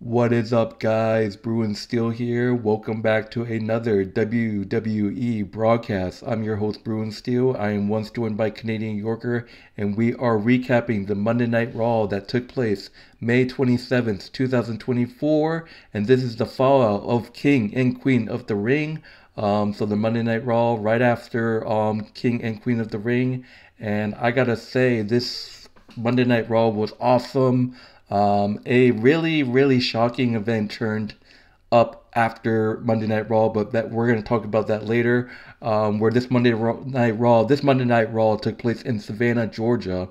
What is up, guys? Bruin Steel here. Welcome back to another WWE broadcast. I'm your host, Bruin Steel. I am once joined by Canadian Yorker, and we are recapping the Monday Night Raw that took place May 27th, 2024. And this is the fallout of King and Queen of the Ring. So the Monday Night Raw right after King and Queen of the Ring. And I gotta say, this Monday Night Raw was awesome. A really shocking event turned up after Monday Night Raw, but that we're going to talk about that later. Where this Monday Night Raw took place in Savannah, Georgia,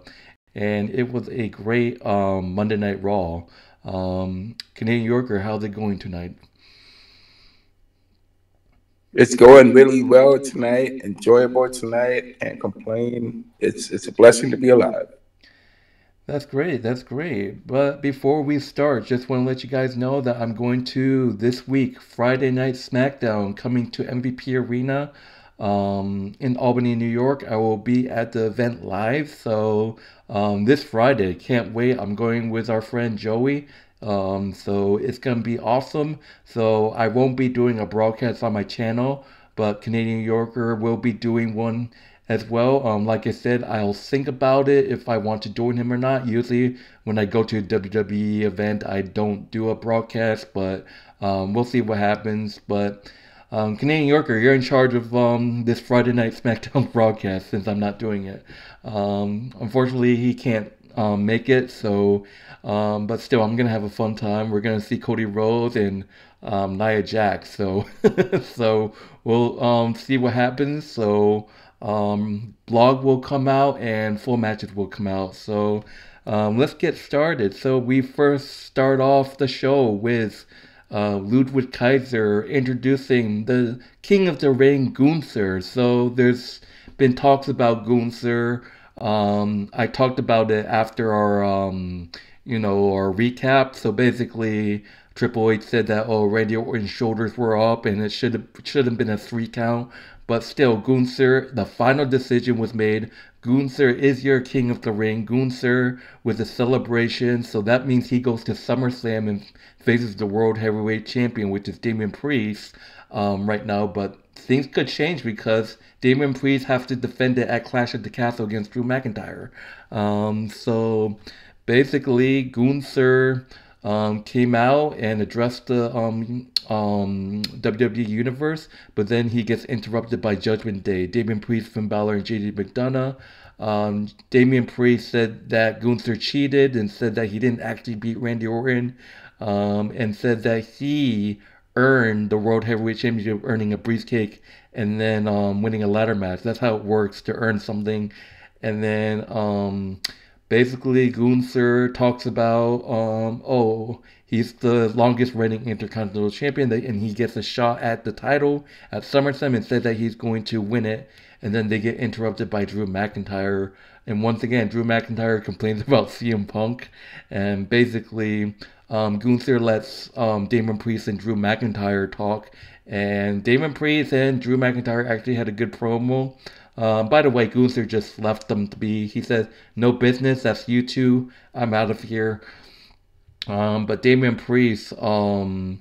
and it was a great Monday Night Raw. Canadian Yorker, how's it going tonight? It's going really well tonight, enjoyable tonight, can't complain. It's a blessing to be alive. That's great. That's great. But before we start, just want to let you guys know that I'm going to this week, Friday Night Smackdown, coming to MVP Arena in Albany, New York. I will be at the event live. So this Friday, can't wait. I'm going with our friend Joey. So it's going to be awesome. So I won't be doing a broadcast on my channel, but Canadian Yorker will be doing one as well. Like I said, I'll think about it if I want to join him or not. Usually, when I go to a WWE event, I don't do a broadcast, but we'll see what happens. But Canadian Yorker, you're in charge of this Friday Night SmackDown broadcast since I'm not doing it. Unfortunately, he can't make it, so but still, I'm gonna have a fun time. We're gonna see Cody Rhodes and Nia Jax, so so we'll see what happens. So blog will come out and full matches will come out. So let's get started. So we first start off the show with Ludwig Kaiser introducing the King of the Ring, Gunther. So there's been talks about Gunther. I talked about it after our recap. So basically, Triple H said that Randy Orton's shoulders were up and it should have been a 3 count. But still, Gunther, the final decision was made. Gunther is your King of the Ring. Gunther with a celebration. So that means he goes to SummerSlam and faces the World Heavyweight Champion, which is Damian Priest right now. But things could change because Damian Priest has to defend it at Clash at the Castle against Drew McIntyre. So basically, Gunther came out and addressed the WWE Universe, but then he gets interrupted by Judgment Day. Damian Priest, Finn Balor, and Jade McDonagh. Damian Priest said that Gunther cheated and said that he didn't actually beat Randy Orton, and said that he earned the World Heavyweight Championship, earning a briefcase and then winning a ladder match. That's how it works to earn something. And then basically, Gunther talks about, he's the longest reigning Intercontinental Champion, and he gets a shot at the title at SummerSlam and says that he's going to win it. And then they get interrupted by Drew McIntyre. And once again, Drew McIntyre complains about CM Punk. And basically, Gunther lets Damian Priest and Drew McIntyre talk. And Damian Priest and Drew McIntyre actually had a good promo. By the way, Gunther just left them to be. He said, "No business. That's you two. I'm out of here." But Damian Priest, Drew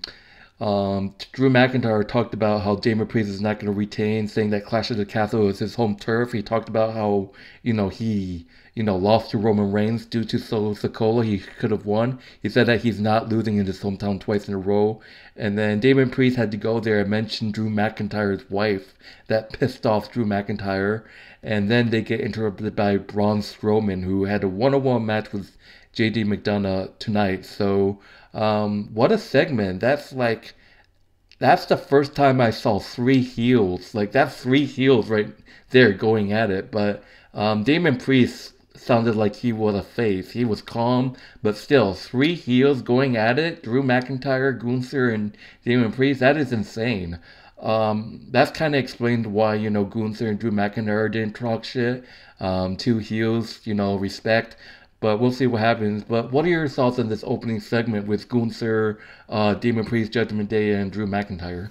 McIntyre talked about how Damian Priest is not going to retain, saying that Clash of the Castle is his home turf. He talked about how he lost to Roman Reigns due to Solo Sikoa. He could have won. He said that he's not losing in his hometown twice in a row. And then Damian Priest had to go there and mention Drew McIntyre's wife. That pissed off Drew McIntyre. And then they get interrupted by Braun Strowman, who had a one-on-one match with Jade McDonagh tonight. So what a segment. That's the first time I saw 3 heels. Like, that's 3 heels right there going at it. But Damian Priest sounded like he was a face. He was calm, but still, 3 heels going at it. Drew McIntyre, Gunther, and Damian Priest. That is insane. That's kind of explained why, Gunther and Drew McIntyre didn't talk shit. 2 heels, respect. But we'll see what happens. But what are your thoughts on this opening segment with Gunther, Damian Priest, Judgment Day, and Drew McIntyre?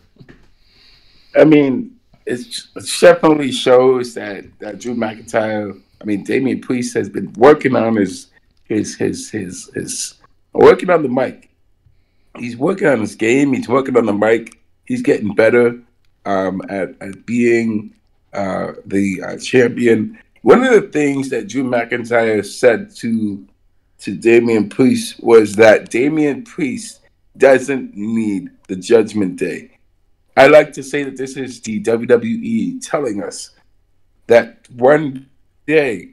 I mean, it definitely shows that Drew McIntyre. I mean, Damian Priest has been working on his working on the mic. he's working on his game. He's working on the mic. He's getting better at being the champion. One of the things that Drew McIntyre said to Damian Priest was that Damian Priest doesn't need the Judgment Day. I like to say that this is the WWE telling us that one day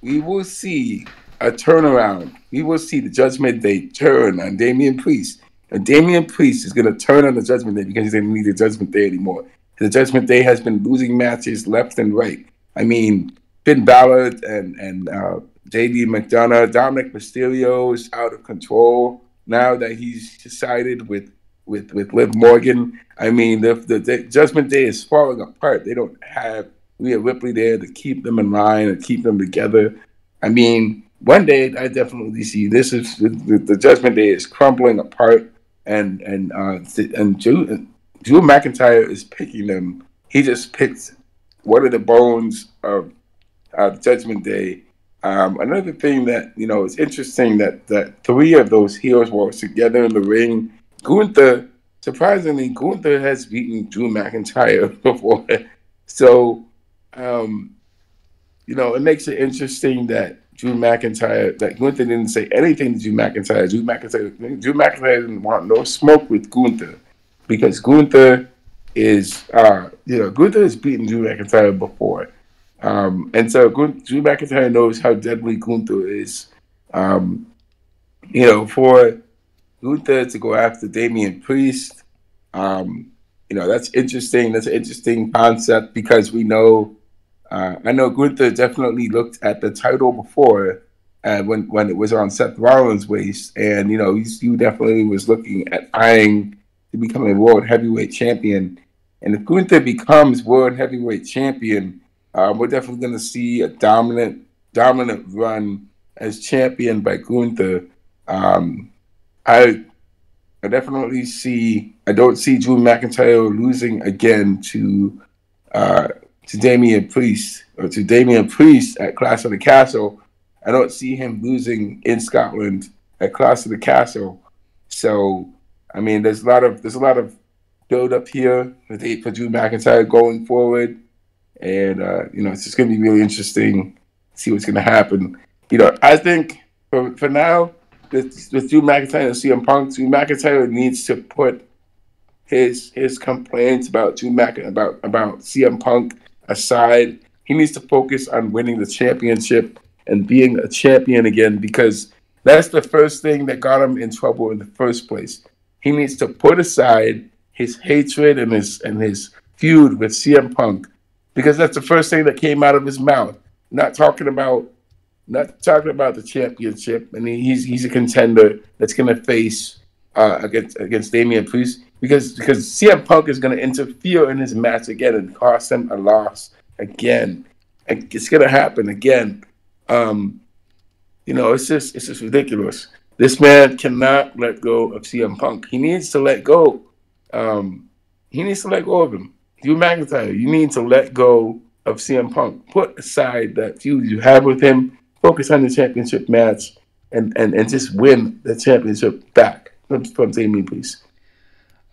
we will see a turnaround. We will see the Judgment Day turn on Damian Priest. And Damian Priest is going to turn on the Judgment Day because he doesn't need the Judgment Day anymore. The Judgment Day has been losing matches left and right. I mean, Finn Balor and JD McDonagh, Dominic Mysterio is out of control now that he's decided with Liv Morgan. I mean, the Judgment Day is falling apart. They don't have Rhea Ripley there to keep them in line and keep them together. I mean, one day I definitely see this is the Judgment Day is crumbling apart, and Drew McIntyre is picking them. He just picked one of the bones of Judgment Day. Another thing that is interesting that three of those heroes were together in the ring. Gunther, surprisingly, Gunther has beaten Drew McIntyre before, so it makes it interesting that that Gunther didn't say anything to Drew McIntyre. Drew McIntyre didn't want no smoke with Gunther because Gunther is, Gunther has beaten Drew McIntyre before. And so Drew McIntyre knows how deadly Gunther is. For Gunther to go after Damian Priest, that's interesting. That's an interesting concept because we know, I know Gunther definitely looked at the title before when it was on Seth Rollins' waist, and he definitely was looking at eyeing to become a world heavyweight champion. And if Gunther becomes world heavyweight champion, we're definitely going to see a dominant run as champion by Gunther. I definitely see. I don't see Drew McIntyre losing again to Damian Priest at Clash of the Castle. I don't see him losing in Scotland at Clash of the Castle. So, I mean, there's a lot of build up here for Drew McIntyre going forward, and it's just going to be really interesting to see what's going to happen. I think for now, with Drew McIntyre and CM Punk, Drew McIntyre needs to put his complaints about about CM Punk aside. He needs to focus on winning the championship and being a champion again, because that's the first thing that got him in trouble in the first place. He needs to put aside his hatred and his feud with CM Punk, because that's the first thing that came out of his mouth. Not talking about the championship, and he's a contender that's going to face against Damian Priest, because CM Punk is going to interfere in his match again and cost him a loss again. And it's going to happen again. It's just ridiculous. This man cannot let go of CM Punk. He needs to let go. He needs to let go of him. Drew McIntyre, you need to let go of CM Punk. Put aside that feud you have with him. Focus on the championship match and just win the championship back from Damian Priest.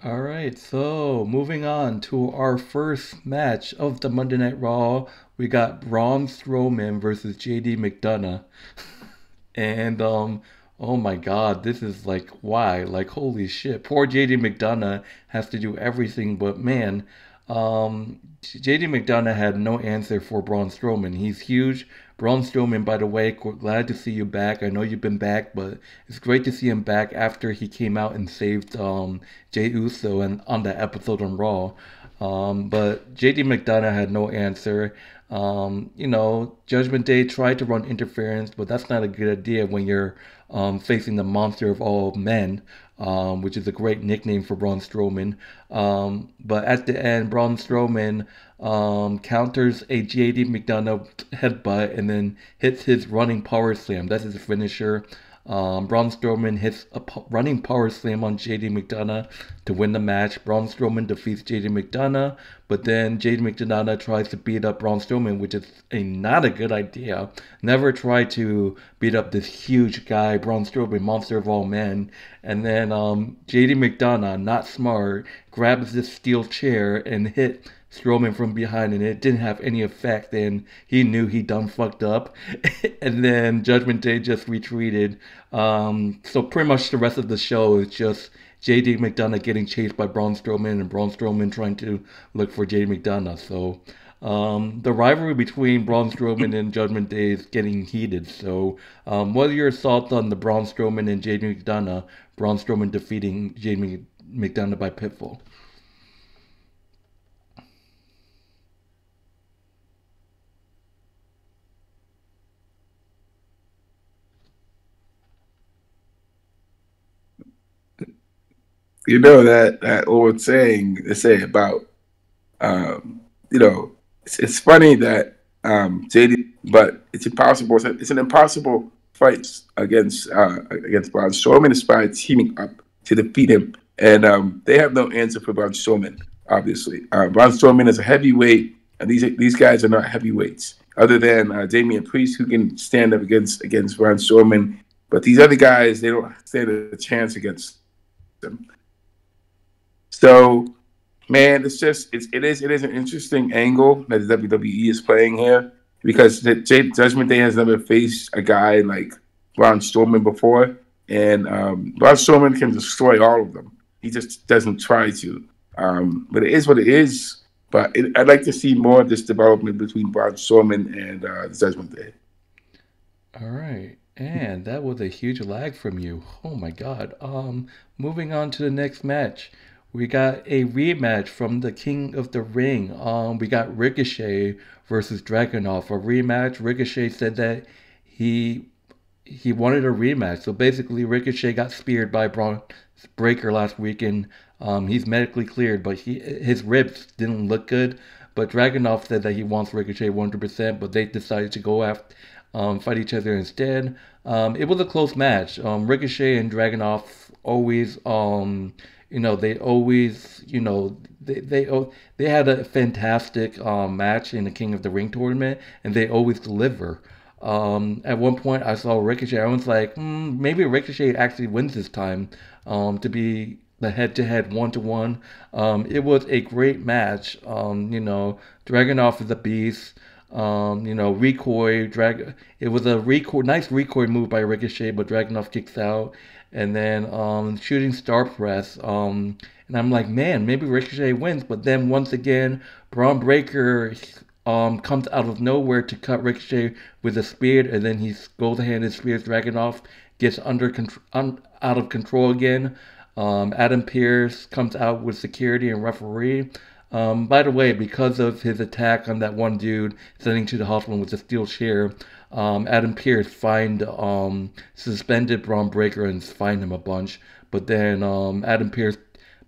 All right, so moving on to our first match of the Monday Night Raw, we got Braun Strowman versus JD McDonagh. And oh my God, this is like, why? Like, holy shit. Poor JD McDonagh has to do everything, but man, JD McDonagh had no answer for Braun Strowman. He's huge. Braun Strowman, by the way, glad to see you back. I know you've been back, but it's great to see him back after he came out and saved Jey Uso on that episode on Raw. But JD McDonagh had no answer. Judgment Day tried to run interference, but that's not a good idea when you're facing the monster of all men, which is a great nickname for Braun Strowman. But at the end, Braun Strowman counters a JD McDonagh headbutt and then hits his running power slam. That's his finisher. Braun Strowman hits a running power slam on JD McDonagh to win the match. Braun Strowman defeats JD McDonagh, but then JD McDonagh tries to beat up Braun Strowman, which is not a good idea. Never try to beat up this huge guy, Braun Strowman, monster of all men. And then JD McDonagh, not smart, grabs this steel chair and hit Strowman from behind, and it didn't have any effect, and he knew he done fucked up. And then Judgment Day just retreated. So pretty much the rest of the show is just JD McDonagh getting chased by Braun Strowman and Braun Strowman trying to look for JD McDonagh. So the rivalry between Braun Strowman and Judgment Day is getting heated. So what are your thoughts on the Braun Strowman and JD McDonagh? Braun Strowman defeating JD McDonagh by pinfall. You know that old saying they say about you know, it's funny that JD, but it's impossible. It's an impossible fight against Braun Strowman, despite teaming up to defeat him, and they have no answer for Braun Strowman. Obviously, Braun Strowman is a heavyweight, and these guys are not heavyweights. Other than Damian Priest, who can stand up against Braun Strowman, but these other guys, they don't stand a chance against them. So, man, it is an interesting angle that the WWE is playing here, because Judgment Day has never faced a guy like Braun Strowman before, and Braun Strowman can destroy all of them. He just doesn't try to. But it is what it is. But I'd like to see more of this development between Braun Strowman and Judgment Day. All right. And that was a huge lag from you. Oh my God. Moving on to the next match. We got a rematch from the King of the Ring. We got Ricochet versus Dragunov. A rematch. Ricochet said that he wanted a rematch. So basically, Ricochet got speared by Braun Breaker last week, and he's medically cleared, but his ribs didn't look good. But Dragunov said that he wants Ricochet 100%, but they decided to go after fight each other instead. It was a close match. Ricochet and Dragunov always they always, they had a fantastic match in the King of the Ring tournament, and they always deliver. At one point, I saw Ricochet. I was like, maybe Ricochet actually wins this time. To be the head-to-head, one-to-one. It was a great match. Dragunov is a beast. It was a nice recoil move by Ricochet, but Dragunov kicks out, and then shooting star press. And I'm like, man, maybe Ricochet wins, but then once again, Braun Breaker comes out of nowhere to cut Ricochet with a spear, and then he goes ahead and spears Dragunov, gets out of control again. Adam Pearce comes out with security and referee. By the way, because of his attack on that one dude sending to the hospital with a steel chair, Adam Pearce suspended Braun Breaker and fined him a bunch. But then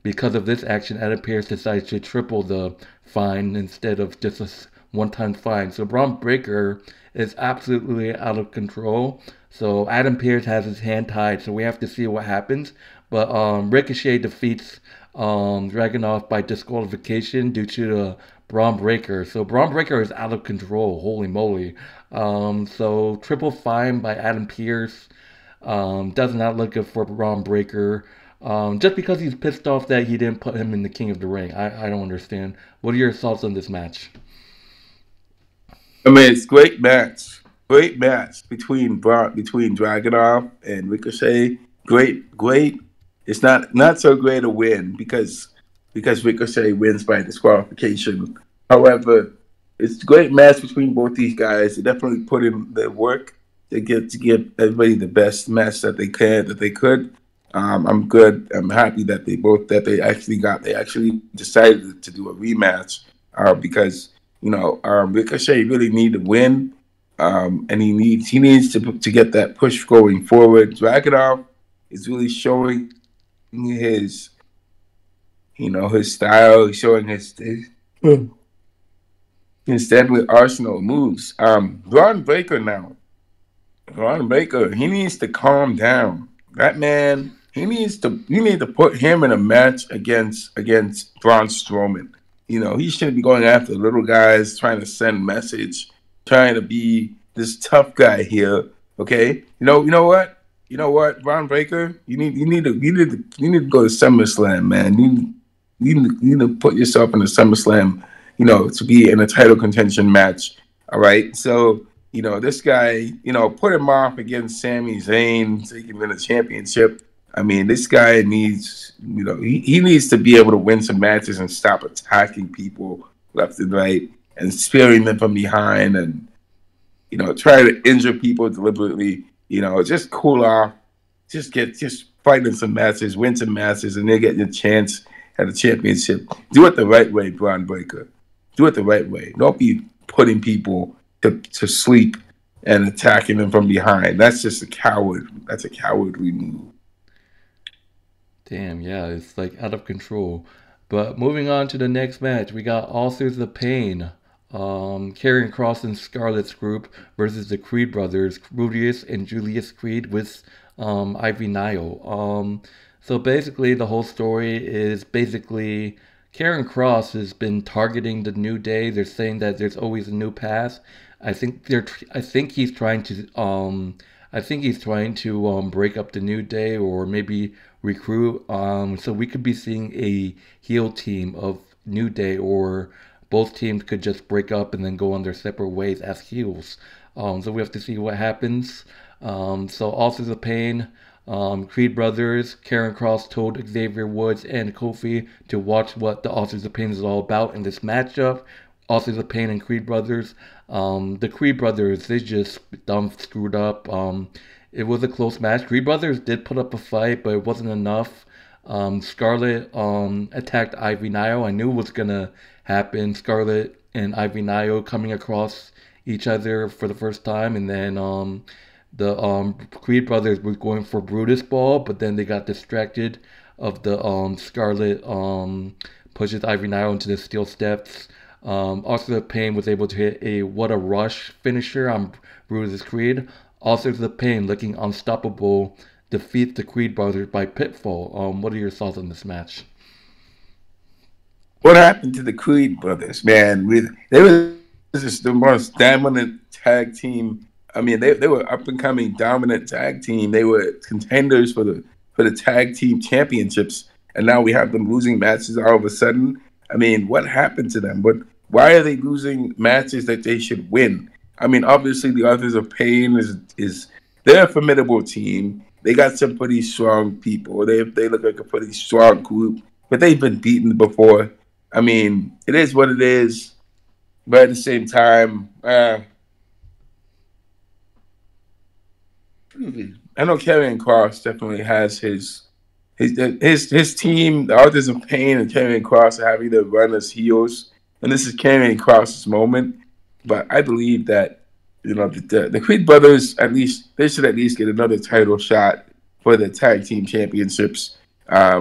because of this action, Adam Pearce decided to triple the fine instead of just a one-time fine. So Braun Breaker is absolutely out of control. So Adam Pearce has his hand tied, so we have to see what happens. But Ricochet defeats Dragunov by disqualification due to the Braun Breaker. So Braun Breaker is out of control. Holy moly. So triple fine by Adam Pearce. Does not look good for Braun Breaker. Just because he's pissed off that he didn't put him in the King of the Ring. I don't understand. What are your thoughts on this match? I mean, it's great match. Great match between Dragunov and Ricochet. Great. It's not so great a win because Ricochet wins by disqualification. However, it's a great match between both these guys. They definitely put in the work to give everybody the best match that they could. I'm good. I'm happy that they actually decided to do a rematch because Ricochet really needed to win, and he needs to get that push going forward. Dragunov is really showing his style. He's showing his deadly arsenal of moves. Braun Breaker now Ron Baker, he needs to calm down. That man, you need to put him in a match against Braun Strowman. He shouldn't be going after little guys, trying to send message, trying to be this tough guy here. Okay, you know what, Ron Baker, you need to go to SummerSlam, man. You need to put yourself in a SummerSlam, to be in a title contention match. All right, so this guy, put him off against Sami Zayn so he can win a championship. I mean, this guy needs, he needs to be able to win some matches and stop attacking people left and right and spearing them from behind and, try to injure people deliberately. Just cool off, just fight in some matches, win some matches, and then get your chance at a championship. Do it the right way, Braun Breaker. Do it the right way. Don't be putting people to sleep and attacking them from behind. That's just a coward. That's a cowardly move. Damn, yeah, it's like out of control. But moving on to the next match, we got Authors of Pain, Karrion Kross and Scarlett's group versus the Creed brothers, Rudius and Julius Creed with Ivy Nile. So basically, the whole story is basically Karrion Kross has been targeting the New Day. They're saying that there's always a new path. I think they're. I think he's trying to. I think he's trying to break up the New Day or maybe recruit. So we could be seeing a heel team of New Day, or both teams could just break up and then go on their separate ways as heels. So we have to see what happens. So Authors of Pain, Creed Brothers, Karrion Kross told Xavier Woods and Kofi to watch what the Authors of Pain is all about in this matchup. Authors of Pain and Creed Brothers. The Creed Brothers, they just dumb screwed up. It was a close match. Creed Brothers did put up a fight, but it wasn't enough. Scarlett attacked Ivy Nile. I knew it was gonna happen. Scarlett and Ivy Nile coming across each other for the first time, and then the Creed brothers were going for Brutus Ball, but then they got distracted of the Scarlet pushes Ivy Nile into the steel steps. Authors of Pain was able to hit a What a Rush finisher on Brutus Creed. Authors of Pain, looking unstoppable, defeat the Creed brothers by pinfall. What are your thoughts on this match? What happened to the Creed brothers, man? They were just the most dominant tag team. I mean, they were up and coming dominant tag team. They were contenders for the tag team championships, and now we have them losing matches all of a sudden. I mean, what happened to them? Why are they losing matches that they should win? I mean, obviously the Authors of Pain is they're a formidable team. They got some pretty strong people. They look like a pretty strong group, but they've been beaten before. I mean, it is what it is. But at the same time, I know Karrion Kross definitely has his team. The Authors of Pain and Karrion Kross are having their run as heels, and this is Karrion Kross's moment. But I believe that the Creed brothers, at least they should at least get another title shot for the tag team championships. I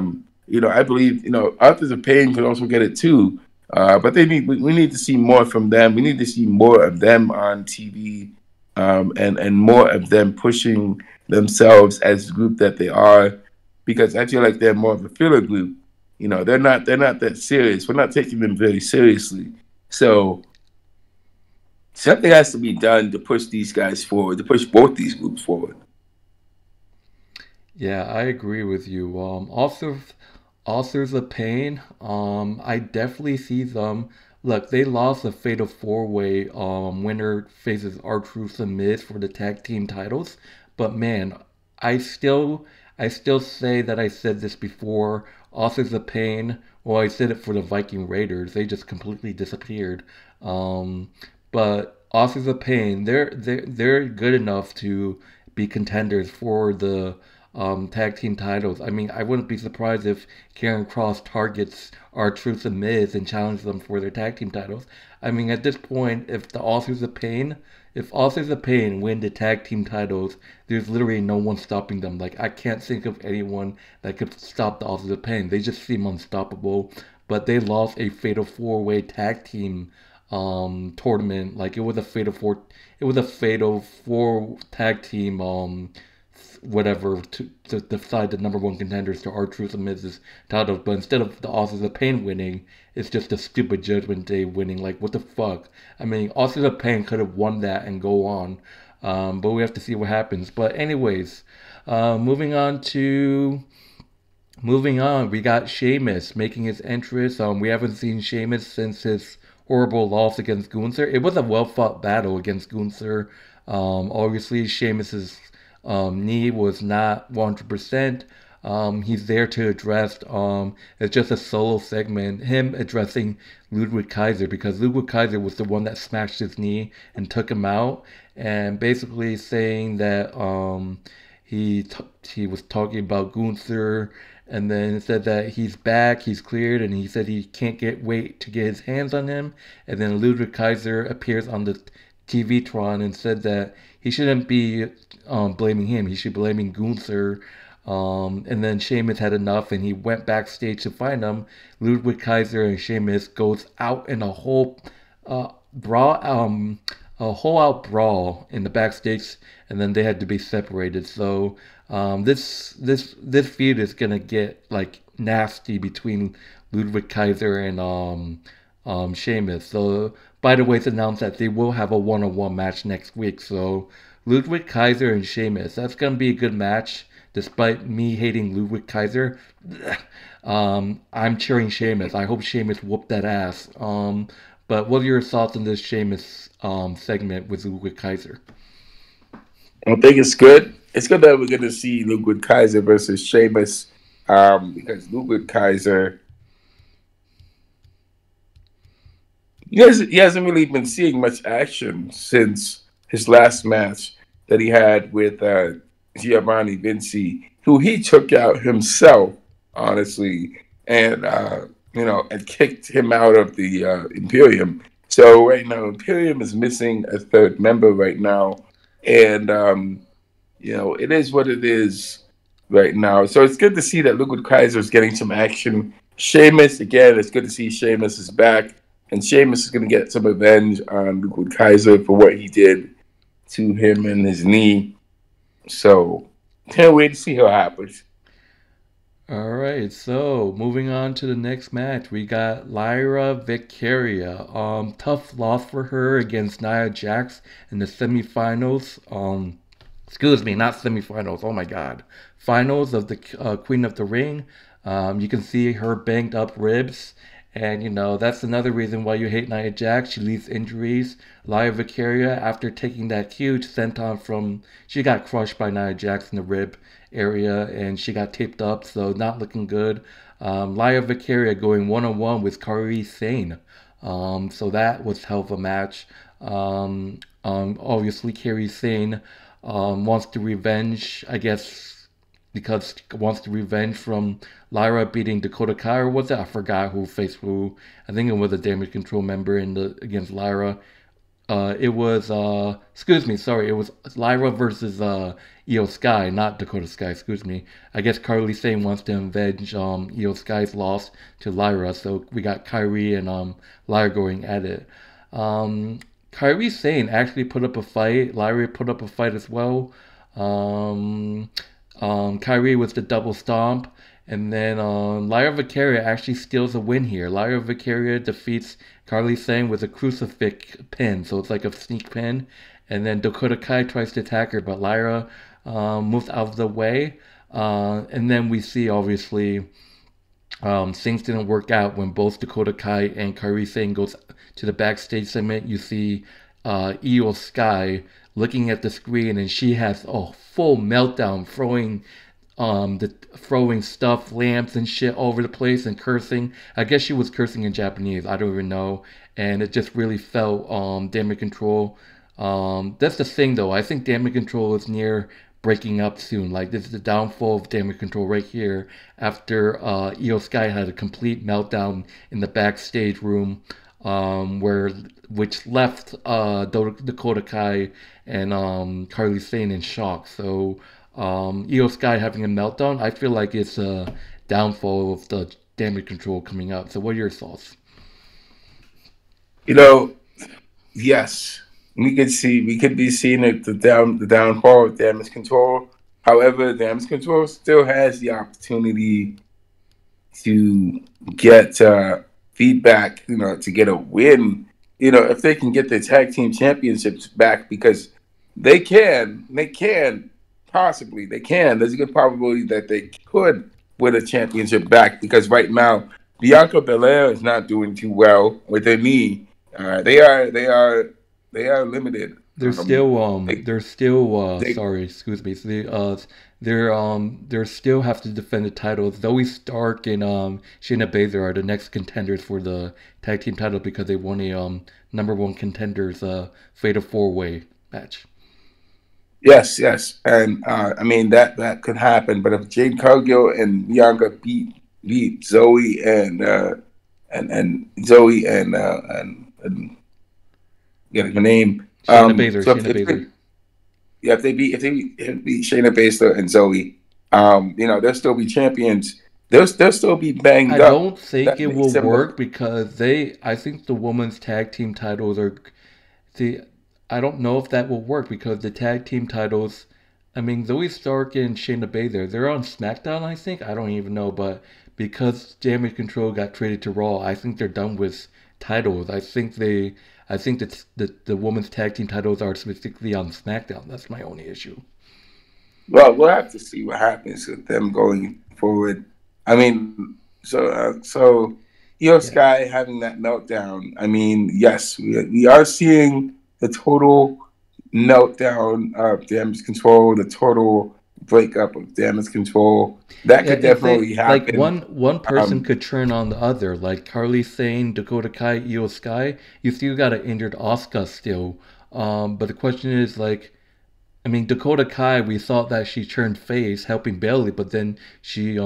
believe Authors of Pain could also get it too. But we need to see more from them. We need to see more of them on TV, and more of them pushing themselves as the group that they are, because I feel like they're more of a filler group. They're not that serious. We're not taking them very seriously. So something has to be done to push these guys forward, to push both these groups forward. Yeah, I agree with you. Authors of Pain, I definitely see them. Look, they lost the Fatal 4-Way. Winner faces R-Truth and Miz for the tag team titles. But man, I still, I still say that I said this before. Authors of Pain. Well, I said it for the Viking Raiders. They just completely disappeared. Um, but Authors of Pain, they're good enough to be contenders for the tag team titles. I mean, I wouldn't be surprised if Karen Cross targets R-Truth and Miz and challenges them for their tag team titles. I mean, at this point, if Authors of Pain win the tag team titles, there's literally no one stopping them. Like, I can't think of anyone that could stop the Authors of Pain. They just seem unstoppable. But they lost a fatal 4-way tag team tournament. Like it was a fatal four tag team whatever to decide the number one contenders to R-Truth and Miz's titles. But instead of the Authors of Pain winning, it's just a stupid Judgment Day winning. Like what the fuck? I mean, Authors of Pain could have won that and go on. But we have to see what happens. But anyways, moving on to moving on, we got Sheamus making his entrance. We haven't seen Sheamus since his horrible loss against Gunther. It was a well fought battle against Gunther. Obviously, Sheamus's knee was not 100%. He's there to address. It's just a solo segment. Him addressing Ludwig Kaiser because Ludwig Kaiser was the one that smashed his knee and took him out, and basically saying that he was talking about Gunther, and then said that he's back, he's cleared, and he said he can't wait to get his hands on him. And then Ludwig Kaiser appears on the TV-tron and said that he shouldn't be blaming him, he should be blaming Gunther. And then Sheamus had enough, and he went backstage to find him. Ludwig Kaiser and Sheamus goes out in a whole brawl, a whole out brawl in the backstage, and then they had to be separated. So this feud is gonna get like nasty between Ludwig Kaiser and Sheamus. So by the way, it's announced that they will have a one-on-one match next week. So Ludwig Kaiser and Sheamus, that's gonna be a good match. Despite me hating Ludwig Kaiser, I'm cheering Sheamus. I hope Sheamus whooped that ass. But what are your thoughts on this Sheamus segment with Ludwig Kaiser? I think it's good. It's good that we're going to see Ludwig Kaiser versus Sheamus, because Ludwig Kaiser, he hasn't really been seeing much action since his last match that he had with Giovanni Vinci, who he took out himself, honestly, and and kicked him out of the Imperium. So right now, Imperium is missing a third member right now, and it is what it is right now. So it's good to see that Ludwig Kaiser is getting some action. Sheamus, again, it's good to see Sheamus is back, and Sheamus is going to get some revenge on Ludwig Kaiser for what he did to him and his knee. So can't wait to see what happens. All right, so moving on to the next match, we got Lyra Valkyria. Tough loss for her against Nia Jax in the semifinals. Excuse me, not semifinals. Oh my God, finals of the Queen of the Ring. You can see her banged up ribs, and that's another reason why you hate Nia Jax. She leaves injuries. Lyra Valkyria, after taking that huge senton she got crushed by Nia Jax in the rib area, and she got taped up, so not looking good. Lyra Valkyria going one-on-one with Kairi Sane. So that was hell of a match. Obviously, Kairi Sane wants to revenge, I guess, because wants to revenge from Lyra beating Dakota Kai, or was it? I forgot who faced who. I think it was a Damage Control member against Lyra. It was it was Lyra versus Io Sky, not Dakota Sky, excuse me. I guess Carly Sane wants to avenge Io Sky's loss to Lyra, so we got Kairi and Lyra going at it. Kairi Sane actually put up a fight. Lyra put up a fight as well. Kairi was the double stomp. And then Lyra Valkyria actually steals a win here. Lyra Valkyria defeats Carly Sane with a crucifix pin. So it's like a sneak pin. And then Dakota Kai tries to attack her, but Lyra moves out of the way. And then we see, obviously, things didn't work out when both Dakota Kai and Kairi Sane goes to the backstage segment. You see Io Sky looking at the screen, and she has a full meltdown, throwing stuff, lamps and shit all over the place and cursing. I guess she was cursing in Japanese. I don't even know. And it just really felt Damage Control. That's the thing, though. I think Damage Control is near breaking up soon. Like, this is the downfall of Damage Control right here after Io Sky had a complete meltdown in the backstage room, which left Dakota Kai and Carly Sane in shock. So Io Sky having a meltdown, I feel like it's a downfall of the Damage Control coming out. So what are your thoughts? yes, we could be seeing it the downfall of Damage Control. However, Damage Control still has the opportunity to get feedback, to get a win. If they can get the tag team championships back, because they can possibly, they can. There's a good probability that they could win a championship back, because right now Bianca Belair is not doing too well with their knee. They are limited. They, they're still they sorry, excuse me. So they're still have to defend the titles. Zoe Stark and Shayna Baszler are the next contenders for the tag team title because they won a number one contenders fatal four way match. Yes, yes, and I mean that could happen. But if Jade Cargill and Bianca beat Zoe and Zoe and get her name. Shayna Baszler, So Shayna Baszler. yeah, if they beat Shayna Baszler and Zoe, they'll still be champions. They'll still be I banged up. don't think That it makes will them work look because I think the women's tag team titles are the I don't know if that will work because the tag team titles, I mean, Zoe Stark and Shayna Baszler, they're on SmackDown, I think. I don't even know, but because Damage Control got traded to Raw, I think they're done with titles. I think that the women's tag team titles are specifically on SmackDown. That's my only issue. well. We'll have to see what happens with them going forward. I mean, so Io Yeah. Sky having that meltdown. I mean, yes, we are seeing the total meltdown of Damage Control, the total breakup of Damage Control. That Yeah, could if they definitely like happen. one person Um, could turn on the other, like Carly Sane, Dakota Kai, Io Sky. You still got an injured Asuka still. But the question is like, I mean, Dakota Kai, we thought that she turned face, helping Bayley, but then she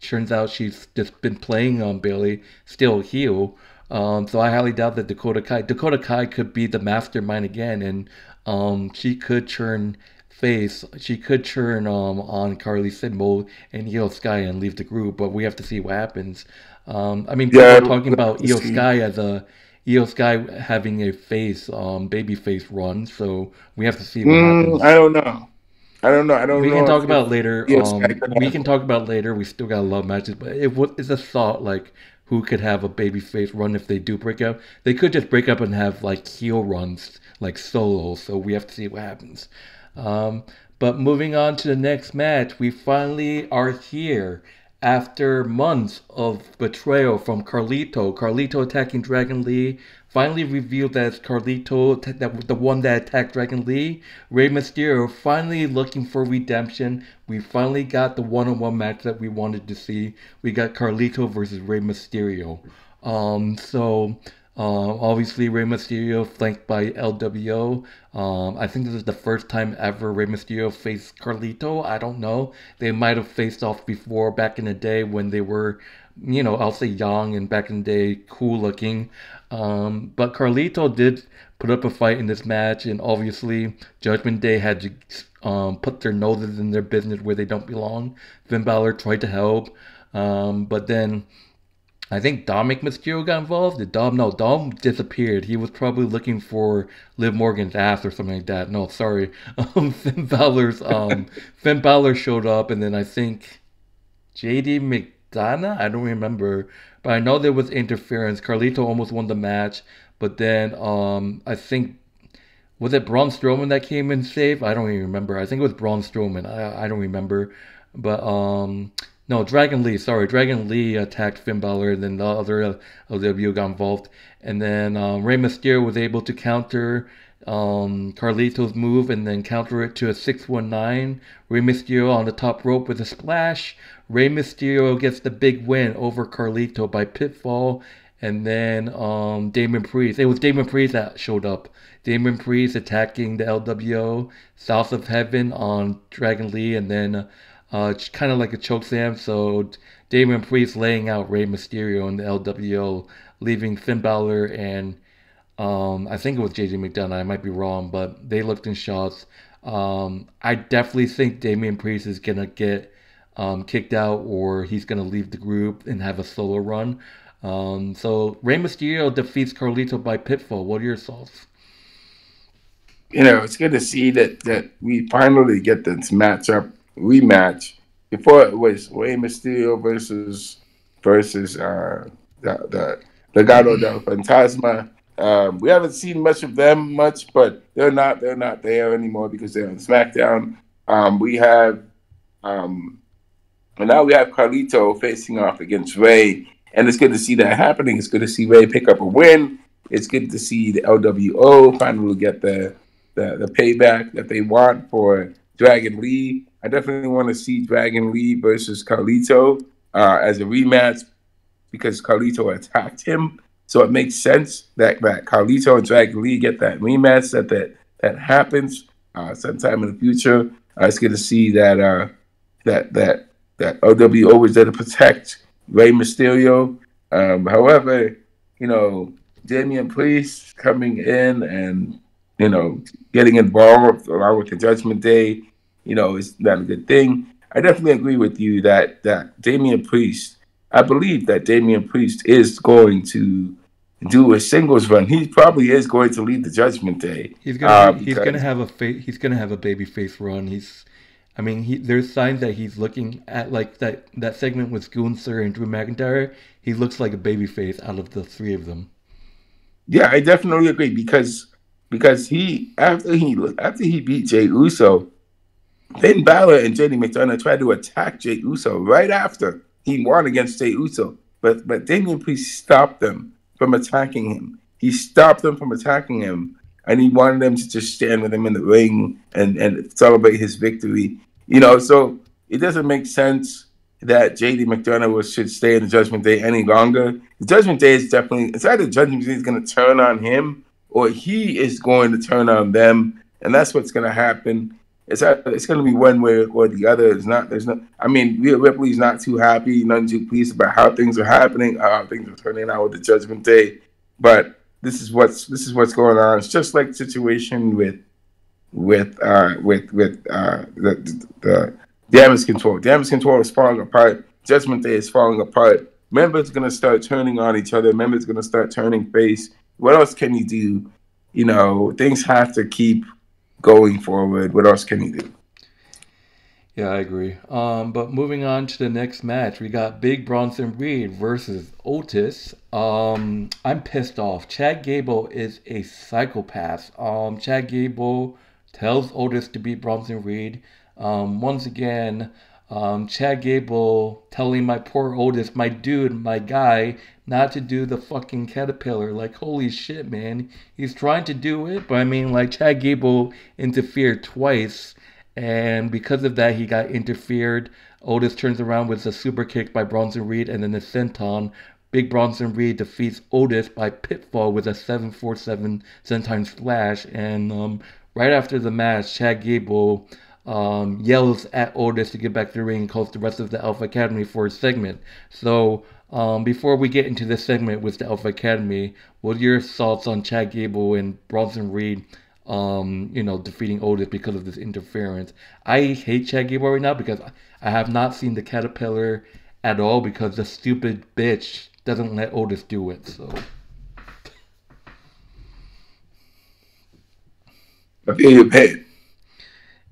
turns out she's just been playing on Bayley, still heel. So I highly doubt that Dakota Kai could be the mastermind again, and she could turn face. She could turn on Carly Symbol and Io Sky and leave the group, but we have to see what happens. I mean, people yeah, are talking we'll have about to see. Io Sky having a baby face run, so we have to see what I happens. don't know. I don't We can know talk if about it later. Io Sky could We have. can talk about it later. We still got a lot of matches, but it's a thought like who could have a babyface run if they do break up. They could just break up and have like heel runs, like solo. So we have to see what happens. Um, but moving on to the next match, we finally are here after months of betrayal from Carlito. Carlito attacking Dragon Lee. Finally revealed that it's Carlito, that the one that attacked Dragon Lee. Rey Mysterio finally looking for redemption. We finally got the one-on-one match that we wanted to see. We got Carlito versus Rey Mysterio. Obviously Rey Mysterio flanked by LWO. I think this is the first time ever Rey Mysterio faced Carlito. I don't know. They might have faced off before back in the day when they were, I'll say young and back in the day cool looking. But Carlito did put up a fight in this match, and obviously Judgment Day had to put their noses in their business where they don't belong. Finn Balor tried to help, but then I think Dominic Mysterio got involved. Did Dom? No, Dom disappeared. He was probably looking for Liv Morgan's ass or something like that. No, sorry. Finn Balor showed up, and then I think JD McDonagh? I don't remember. But I know there was interference. Carlito almost won the match. But then I think was it Braun Strowman that came in safe? I don't even remember. I think it was Braun Strowman. I don't remember. But no, Dragon Lee. Sorry, Dragon Lee attacked Finn Balor, and then the other LWO got involved. And then Rey Mysterio was able to counter Carlito's move and then counter it to a 619. Rey Mysterio on the top rope with a splash. Rey Mysterio gets the big win over Carlito by pitfall. And then Damon Priest. It was Damon Priest that showed up. Damon Priest attacking the LWO South of Heaven on Dragon Lee, and then kind of like a choke slam. So Damon Priest laying out Rey Mysterio in the LWO, leaving Finn Balor and I think it was JJ McDonagh. I might be wrong, but they looked in shots. I definitely think Damian Priest is gonna get kicked out, or he's gonna leave the group and have a solo run. So Rey Mysterio defeats Carlito by pinfall. What are your thoughts? It's good to see that we finally get this rematch. Before it was Rey Mysterio versus the Legado del Fantasma. We haven't seen much of them but they're not there anymore because they're on SmackDown. We have and now we have Carlito facing off against Rey, and it's good to see that happening. It's good to see Rey pick up a win. It's good to see the LWO finally get the payback that they want for Dragon Lee. I definitely want to see Dragon Lee versus Carlito as a rematch because Carlito attacked him. So it makes sense that Carlito and Dragon Lee get that rematch that happens sometime in the future. It's good to see that OWO was there to protect Rey Mysterio. However, Damian Priest coming in and getting involved along with the Judgment Day, is not a good thing. I definitely agree with you that Damian Priest. I believe that Damian Priest is going to do a singles run. He probably is going to lead the Judgment Day. He's gonna have a baby face run. There's signs that he's looking at like that segment with Gunther and Drew McIntyre. He looks like a baby face out of the three of them. Yeah, I definitely agree because he after he beat Jey Uso, Finn Balor and JD McDonagh tried to attack Jey Uso right after he won against Jey Uso, but Damian Priest stopped them from attacking him. He stopped them from attacking him, and he wanted them to just stand with him in the ring and celebrate his victory. So it doesn't make sense that JD McDonagh should stay in the Judgment Day any longer. The Judgment Day is it's either Judgment Day is going to turn on him or he is going to turn on them, and that's what's going to happen. It's going to be one way or the other. Rhea Ripley's not too happy, none too pleased about how things are happening, how things are turning out with the Judgment Day. But this is what's going on. It's just like the situation with the Damage Control. Damage Control is falling apart. Judgment Day is falling apart. Members are going to start turning on each other. Members are going to start turning face. What else can you do? Things have to keep going forward. What else can you do? Yeah, I agree. But moving on to the next match, we got Big Bronson Reed versus Otis. I'm pissed off. Chad Gable is a psychopath. Chad Gable tells Otis to beat Bronson Reed. Once again, Chad Gable telling my poor Otis, my dude, my guy, not to do the fucking caterpillar. Like, holy shit, man. He's trying to do it, but Chad Gable interfered twice, and because of that, he got interfered. Otis turns around with a super kick by Bronson Reed and then a senton. Big Bronson Reed defeats Otis by pinfall with a 747 senton splash, and right after the match, Chad Gable yells at Otis to get back to the ring and calls the rest of the Alpha Academy for a segment. So before we get into this segment with the Alpha Academy, what are your thoughts on Chad Gable and Bronson Reed defeating Otis because of this interference? I hate Chad Gable right now because I have not seen the caterpillar at all because the stupid bitch doesn't let Otis do it. So I feel your pain.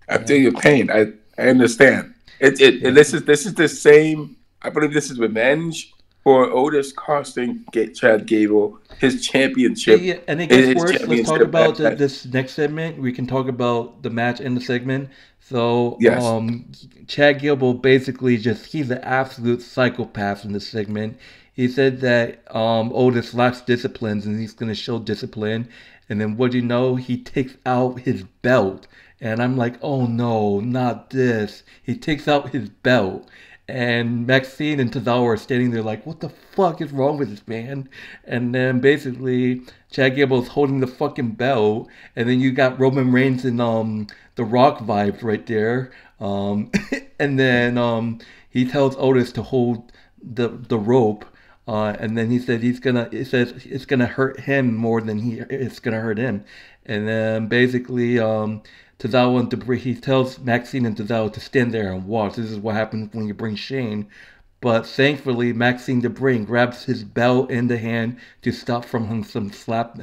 I feel your pain. I understand. This is the same. I believe this is revenge for Otis costing Chad Gable his championship. Yeah, and it gets worse. Let's talk about this next segment. We can talk about the match and the segment. So, yes. Chad Gable basically he's an absolute psychopath in this segment. He said that Otis lacks disciplines and he's going to show discipline. And then what do you know? He takes out his belt. And I'm like, oh no, not this. He takes out his belt. And Maxine and Tozawa are standing there like, what the fuck is wrong with this man? And then basically, Chad Gable's holding the fucking belt. And then you got Roman Reigns and The Rock vibes right there. And then he tells Otis to hold the rope. And then he said it's gonna hurt him more than it's gonna hurt him. And then basically Tozawa and he tells Maxine and Tozawa to stand there and watch. This is what happens when you bring Shane. But thankfully, Maxine Debray grabs his belt in the hand to stop from him some slap,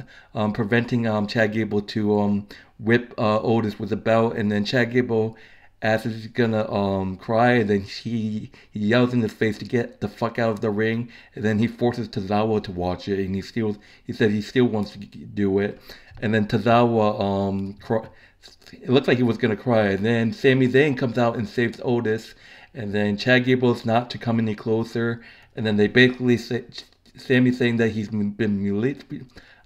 preventing Chad Gable to whip Otis with the belt. And then Chad Gable, as he's gonna cry, and then he yells in his face to get the fuck out of the ring. And then he forces Tozawa to watch it, and he said he still wants to do it. And then Tozawa it looked like he was gonna cry. And then Sami Zayn comes out and saves Otis. And then Chad Gable's not to come any closer. And then they basically say, Sami saying that he's been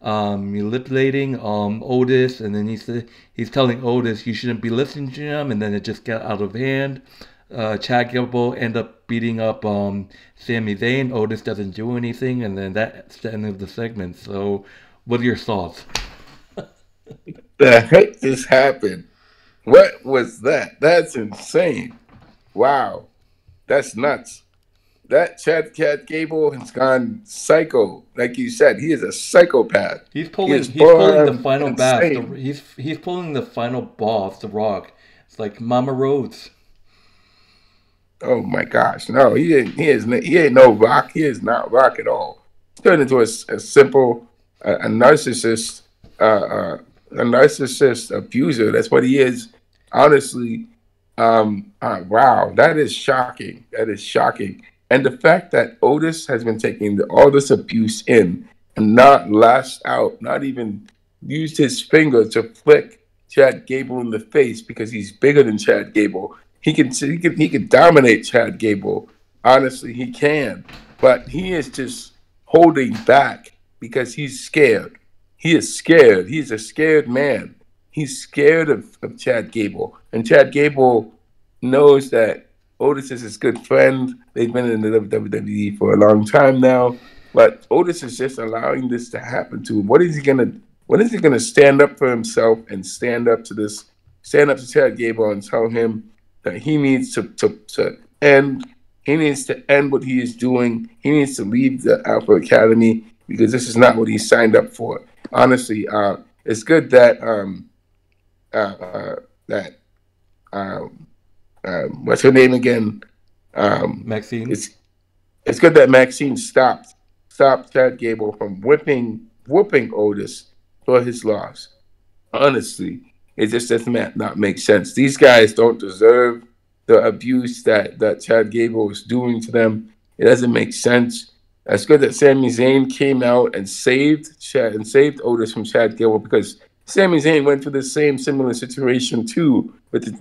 manipulating Otis. And then he's telling Otis you shouldn't be listening to him. And then it just got out of hand. Chad Gable end up beating up Sami Zayn. Otis doesn't do anything. And then that's the end of the segment. So what are your thoughts? The heck just happened? What was that? That's insane. Wow, that's nuts. That Chad Gable has gone psycho. Like you said, he is a psychopath. He's pulling the final boss. He's pulling the final boss, The Rock. It's like Mama Rhodes. Oh my gosh, no, he ain't no Rock. He is not Rock at all. He's turned into a simple a narcissist, a narcissist abuser. That's what he is. Honestly. Wow, that is shocking. That is shocking. And the fact that Otis has been taking all this abuse in and not lashed out, not even used his finger to flick Chad Gable in the face because he's bigger than Chad Gable. He can dominate Chad Gable. Honestly, he can. But he is just holding back because he's scared. He is scared. He's a scared man. He's scared of Chad Gable. And Chad Gable knows that Otis is his good friend. They've been in the WWE for a long time now. But Otis is just allowing this to happen to him. When is he gonna stand up for himself and stand up to Chad Gable and tell him that he needs to end what he is doing. He needs to leave the Alpha Academy because this is not what he signed up for. Honestly, it's good that what's her name again? Maxine. It's good that Maxine stopped Chad Gable from whooping Otis for his loss. Honestly, it just does not make sense. These guys don't deserve the abuse that Chad Gable is doing to them. It doesn't make sense. It's good that Sami Zayn came out and saved Otis from Chad Gable because Sami Zayn went through the similar situation too with the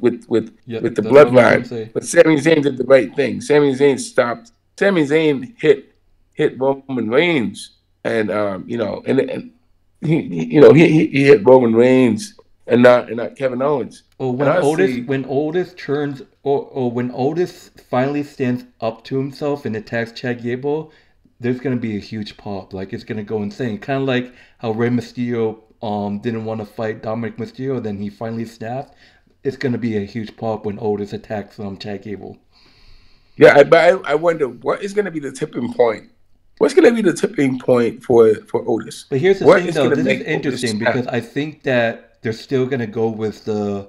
bloodline. But Sami Zayn did the right thing. Sami Zayn hit Roman Reigns, and he hit Roman Reigns and not Kevin Owens. Well, when Otis finally stands up to himself and attacks Chad Gable, there's gonna be a huge pop. Like it's gonna go insane. Kind of like how Rey Mysterio didn't want to fight Dominic Mysterio, then he finally snapped. It's going to be a huge pop when Otis attacks Chad Gable. Yeah, but I wonder what is going to be the tipping point. What's going to be the tipping point for Otis? But here's the thing, though. This is interesting because I think that they're still going to go with the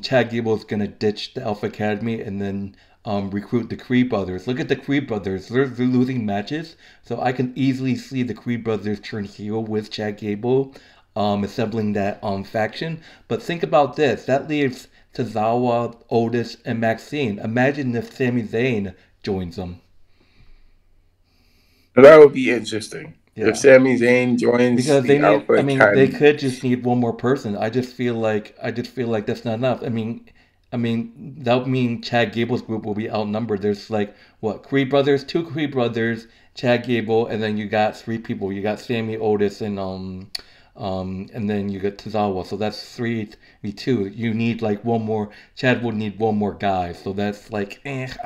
Chad Gable's going to ditch the Alpha Academy and then recruit the Creed brothers. Look at the Creed brothers. They're losing matches, so I can easily see the Creed brothers turn heel with Chad Gable. Assembling that faction. But think about this. That leaves Tozawa, Otis, and Maxine. Imagine if Sami Zayn joins them. That would be interesting. Yeah. If Sami Zayn joins because they could just need one more person. I just feel like that's not enough. I mean that would mean Chad Gable's group will be outnumbered. There's Creed brothers, 2 Creed brothers, Chad Gable, and then you got 3 people. You got Sami, Otis, and then you get Tozawa, so that's 3v2. You need one more. Chad would need one more guy, so that's I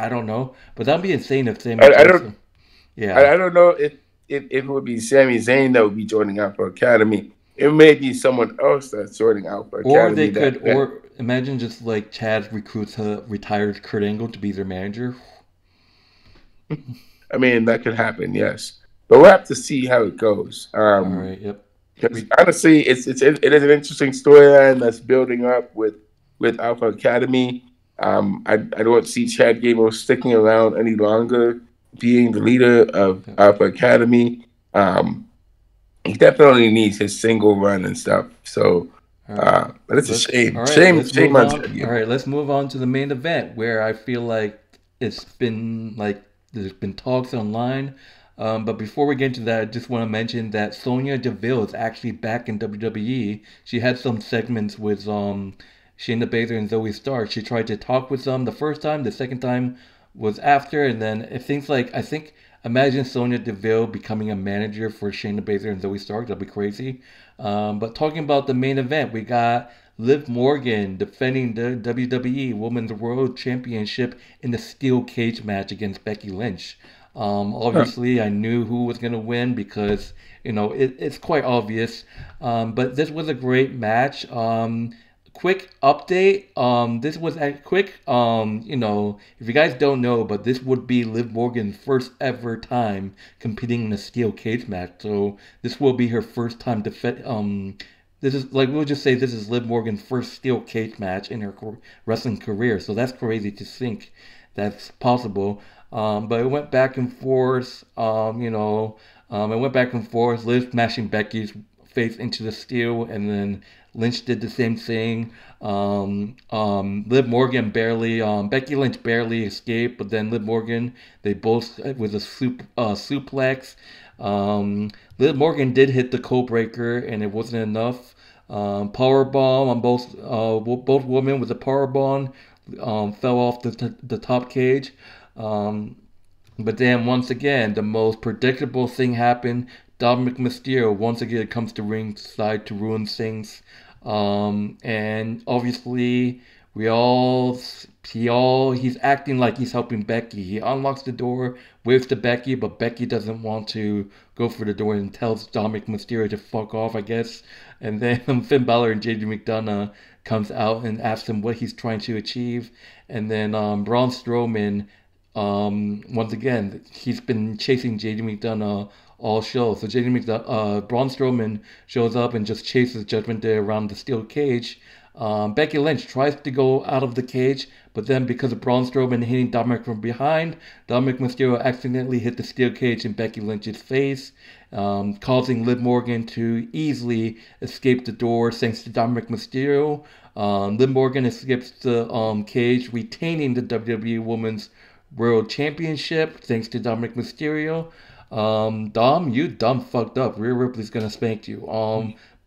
don't know, but that'd be insane if Sami. I don't know if it would be Sami Zayn that would be joining Alpha Academy. It may be someone else that's joining Alpha Academy. Or they could, or imagine just Chad recruits a retired Kurt Angle to be their manager. I mean, that could happen, yes, but we'll have to see how it goes. All right. Yep. Honestly, it is an interesting storyline that's building up with Alpha Academy. I don't see Chad Gable sticking around any longer, being the leader of Academy. He definitely needs his single run and stuff. So, but it's a shame. Shame on Chad Gable. All right, let's move on to the main event where I feel like it's been like there's been talks online. But before we get into that, I just want to mention that Sonya Deville is actually back in WWE. She had some segments with Shayna Baszler and Zoe Stark. She tried to talk with them the first time. The second time was after, and then it seems like imagine Sonya Deville becoming a manager for Shayna Baszler and Zoe Stark. That'd be crazy. But talking about the main event, we got Liv Morgan defending the WWE Women's World Championship in the steel cage match against Becky Lynch. Obviously, I knew who was going to win because, it's quite obvious. But this was a great match. Quick update. This was a quick, if you guys don't know, but this would be Liv Morgan's first ever time competing in a steel cage match. So this will be her first time this is like we'll just say this is Liv Morgan's first steel cage match in her wrestling career. So that's crazy to think that's possible. But it went back and forth. It went back and forth. Liv smashing Becky's face into the steel, and then Lynch did the same thing. Liv Morgan Becky Lynch barely escaped, but then Liv Morgan, they both with a suplex. Liv Morgan did hit the code breaker, and it wasn't enough. Power bomb on both women with a power bomb. Fell off the top cage. But then once again, the most predictable thing happened. Dominic Mysterio once again comes to ringside to ruin things. And obviously he's acting like he's helping Becky. He unlocks the door, waves to Becky, but Becky doesn't want to go for the door and tells Dominic Mysterio to fuck off, I guess. And then Finn Balor and Jade McDonagh comes out and asks him what he's trying to achieve. And then Braun Strowman, once again, he's been chasing Jade McDonagh all show. So Braun Strowman shows up and just chases Judgement Day around the steel cage. Becky Lynch tries to go out of the cage, but then because of Braun Strowman hitting Dominic from behind, Dominic Mysterio accidentally hit the steel cage in Becky Lynch's face, causing Liv Morgan to easily escape the door thanks to Dominic Mysterio. Liv Morgan escapes the cage, retaining the WWE Women's World Championship thanks to Dominic Mysterio. Dom, you dumb fucked up. Rhea Ripley's gonna spank you.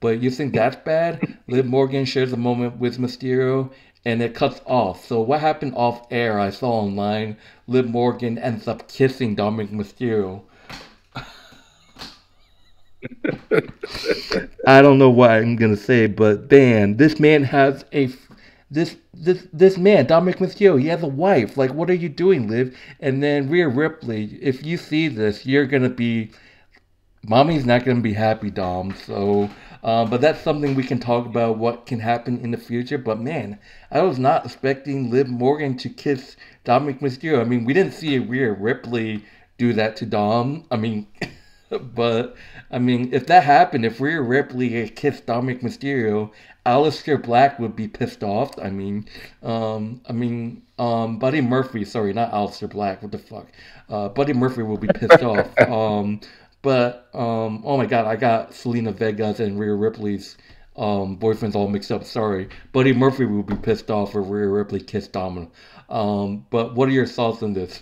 But you think that's bad? Liv Morgan shares a moment with Mysterio, and it cuts off. So what happened off air? I saw online. Liv Morgan ends up kissing Dominic Mysterio. I don't know what I'm gonna say, but man, this man has this man, Dominic Mysterio, he has a wife. Like, what are you doing, Liv? And then Rhea Ripley, if you see this, mommy's not gonna be happy, Dom. So, but that's something we can talk about what can happen in the future. But man, I was not expecting Liv Morgan to kiss Dominic Mysterio. I mean, we didn't see Rhea Ripley do that to Dom. I mean, but I mean, if that happened, if Rhea Ripley had kissed Dominic Mysterio, Aleister Black would be pissed off. Buddy Murphy. Sorry, not Aleister Black. What the fuck? Buddy Murphy will be pissed off. Oh my God, I got Selena Vega's and Rhea Ripley's boyfriends all mixed up. Sorry, Buddy Murphy will be pissed off if Rhea Ripley kissed Dominic. But what are your thoughts on this?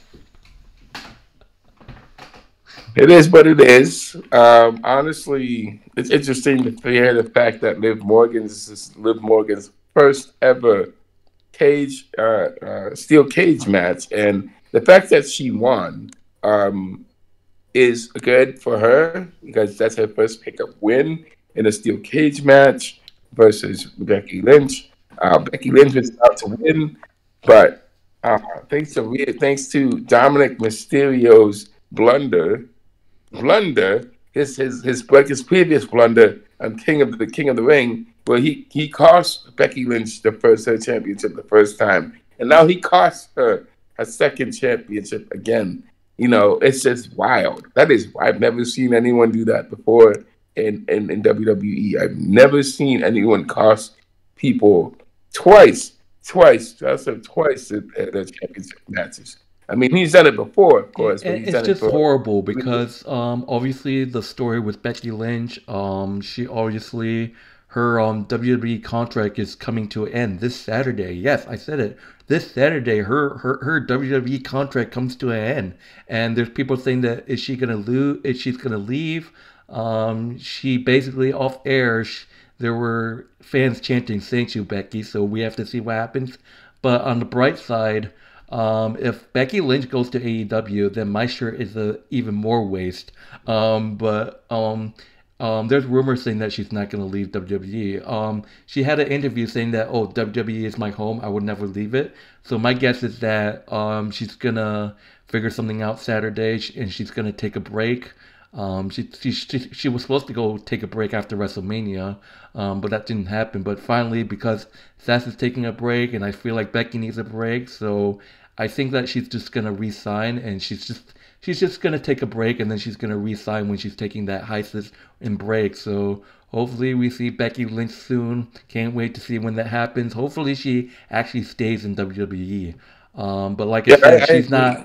It is what it is. Honestly, it's interesting to hear the fact that Liv Morgan's first ever steel cage match, and the fact that she won is good for her because that's her first pickup win in a steel cage match versus Becky Lynch. Becky Lynch was about to win, but thanks to Dominic Mysterio's blunder, his previous blunder on King of the Ring, where he cost Becky Lynch her championship the first time, and now he cost her a second championship again. It's just wild. I've never seen anyone do that before in WWE. I've never seen anyone cost people twice twice. I said twice at the championship matches. I mean, he's done it before, of course, but he's It's done it just for. horrible because obviously the story with Becky Lynch, she obviously her WWE contract is coming to an end this Saturday. Yes, I said it. This Saturday her WWE contract comes to an end. And there's people saying that is she gonna lose, is she's gonna leave? She basically off air there were fans chanting "Thank you, Becky," so we have to see what happens. But on the bright side, if Becky Lynch goes to AEW, then my shirt is a even more waste. There's rumors saying that she's not going to leave WWE. She had an interview saying that, oh, WWE is my home. I would never leave it. So my guess is that she's going to figure something out Saturday and she's going to take a break. She was supposed to go take a break after WrestleMania, but that didn't happen. But finally, because Sas is taking a break, and I feel like Becky needs a break, so I think that she's just gonna re-sign, and she's just gonna take a break, and then she's gonna re-sign when she's taking that hiatus and break. So hopefully we see Becky Lynch soon. Can't wait to see when that happens. Hopefully she actually stays in WWE. But like I Yeah, said, I agree.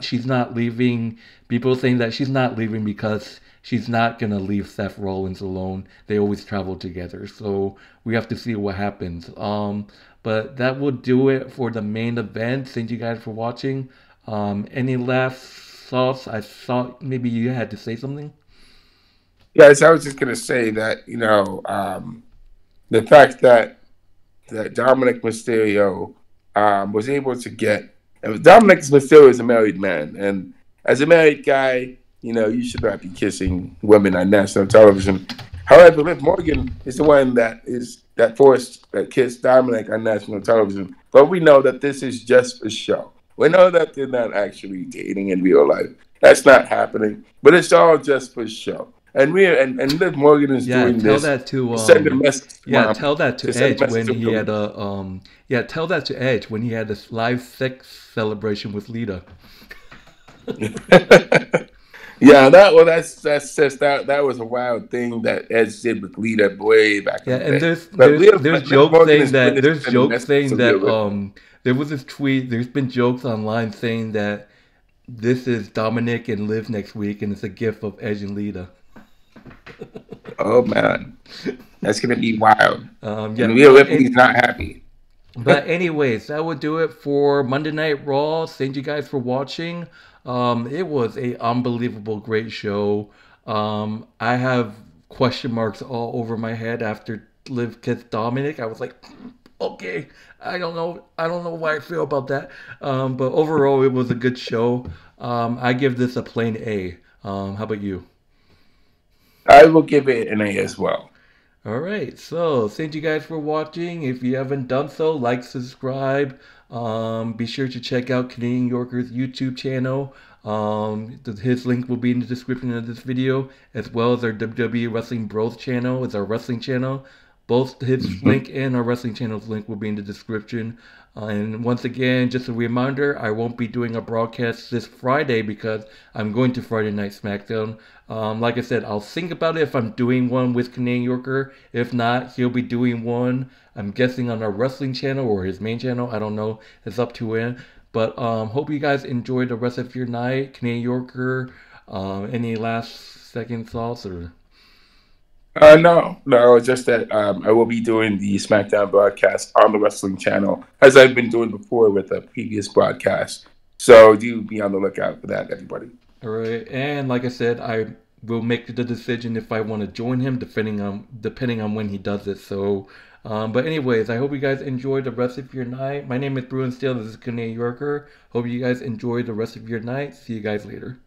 she's not leaving. People saying that she's not leaving because she's not gonna leave Seth Rollins alone. They always travel together, so we have to see what happens. But that will do it for the main event. Thank you guys for watching. Any last thoughts? I thought maybe you had to say something. Yes, I was just gonna say that the fact that Dominic Mysterio was able to get. And Dominic Mysterio is a married man, and as a married guy, you should not be kissing women on national television. However, Liv Morgan is the one that kissed Dominic on national television. But we know that this is just a show. We know that they're not actually dating in real life. That's not happening. But it's all just for show. And Liv Morgan is Yeah, doing tell this that to to send a message to mom, tell that to to send a Edge message when to he had women. a tell that to Edge when he had a live sex celebration with Lita. Yeah, that was a wild thing that Edge did with Lita way back in Yeah, the and day. But there's Liv jokes Morgan saying is doing that this to there's send a jokes message saying to Rhea that Ripley. there was this tweet. There's been jokes online saying that this is Dominic and Liv next week, and it's a gif of Edge and Lita. Oh man, that's gonna be wild. Yeah, And Rhea Ripley's not happy. but anyways, that would do it for Monday Night Raw. Thank you guys for watching. It was a unbelievable great show. I have question marks all over my head after Liv kissed Dominic. I was like, okay, I don't know why I feel about that. But overall, it was a good show. I give this a plain A. How about you? I will give it an A as well. All right, so thank you guys for watching. If you haven't done so, like, subscribe. Be sure to check out Canadian Yorker's YouTube channel. His link will be in the description of this video, as well as our WWE Wrestling Bros channel. It's our wrestling channel. Both his link and our wrestling channel's link will be in the description. And once again, just a reminder, I won't be doing a broadcast this Friday because I'm going to Friday Night SmackDown. Like I said, I'll think about it if I'm doing one with Canadian Yorker. If not, he'll be doing one, I'm guessing, on our wrestling channel or his main channel. I don't know. It's up to him. But hope you guys enjoy the rest of your night. Canadian Yorker, any last second thoughts or... No, it's just that I will be doing the SmackDown broadcast on the wrestling channel, as I've been doing before with a previous broadcast. So do be on the lookout for that, everybody. All right, and like I said, I will make the decision if I want to join him, depending on when he does it. So, but anyways, I hope you guys enjoy the rest of your night. My name is Bruin Steele. This is Canadian Yorker. Hope you guys enjoy the rest of your night. See you guys later.